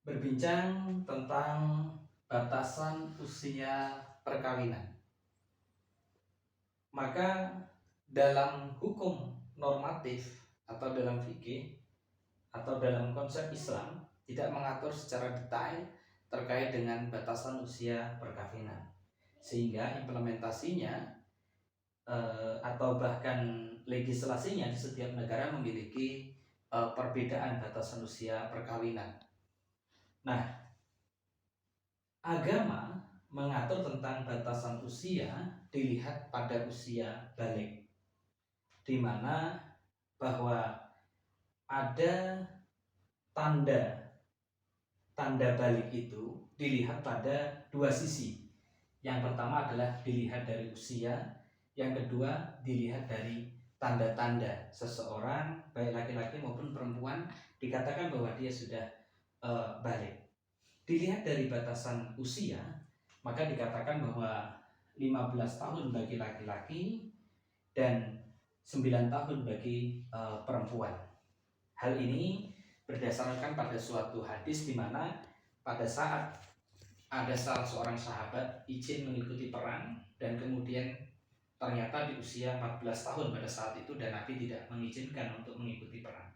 berbincang tentang batasan usia perkawinan. Maka dalam hukum normatif atau dalam fikih atau dalam konsep Islam tidak mengatur secara detail terkait dengan batasan usia perkawinan, sehingga implementasinya atau bahkan legislasinya di setiap negara memiliki perbedaan batasan usia perkawinan. Nah, agama mengatur tentang batasan usia dilihat pada usia balik, di mana bahwa ada tanda balik itu dilihat pada dua sisi. Yang pertama adalah dilihat dari usia, yang kedua dilihat dari tanda-tanda seseorang, baik laki-laki maupun perempuan, dikatakan bahwa dia sudah balik. Dilihat dari batasan usia, maka dikatakan bahwa 15 tahun bagi laki-laki dan 9 tahun bagi perempuan. Hal ini berdasarkan pada suatu hadis di mana pada saat ada salah seorang sahabat izin mengikuti perang dan kemudian ternyata di usia 14 tahun pada saat itu dan Nabi tidak mengizinkan untuk mengikuti perang.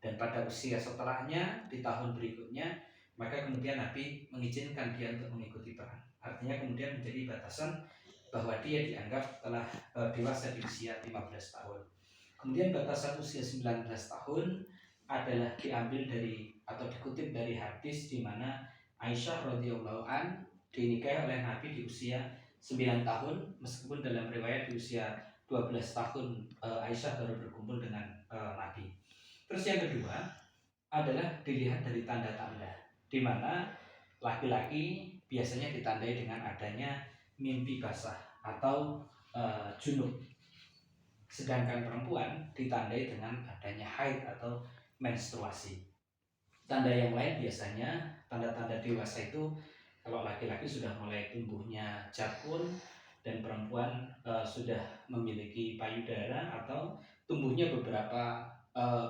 Dan pada usia setelahnya di tahun berikutnya maka kemudian Nabi mengizinkan dia untuk mengikuti perang. Artinya kemudian menjadi batasan bahwa dia dianggap telah dewasa di usia 15 tahun. Kemudian batasan usia 19 tahun adalah diambil dari atau dikutip dari hadis di mana Aisyah radhiyallahu an dinikahi oleh Nabi di usia 9 tahun, meskipun dalam riwayat di usia 12 tahun Aisyah baru berkumpul dengan Nabi. Terus yang kedua adalah dilihat dari tanda-tanda, di mana laki-laki biasanya ditandai dengan adanya mimpi basah atau junub, sedangkan perempuan ditandai dengan adanya haid atau menstruasi. Tanda yang lain biasanya tanda-tanda dewasa itu kalau laki-laki sudah mulai tumbuhnya jakun dan perempuan sudah memiliki payudara atau tumbuhnya beberapa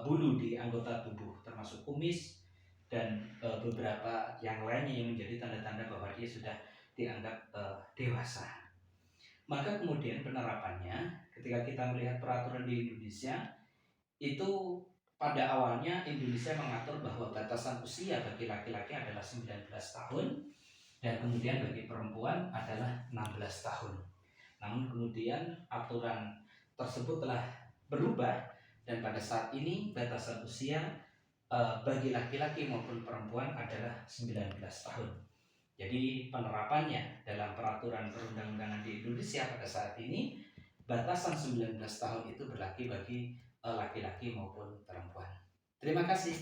bulu di anggota tubuh termasuk kumis dan beberapa yang lainnya yang menjadi tanda-tanda bahwa dia sudah dianggap dewasa. Maka kemudian penerapannya ketika kita melihat peraturan di Indonesia itu pada awalnya Indonesia mengatur bahwa batasan usia bagi laki-laki adalah 19 tahun dan kemudian bagi perempuan adalah 16 tahun. Namun kemudian aturan tersebut telah berubah dan pada saat ini batasan usia bagi laki-laki maupun perempuan adalah 19 tahun. Jadi penerapannya dalam peraturan perundang-undangan di Indonesia pada saat ini batasan 19 tahun itu berlaku bagi laki-laki maupun perempuan. Terima kasih.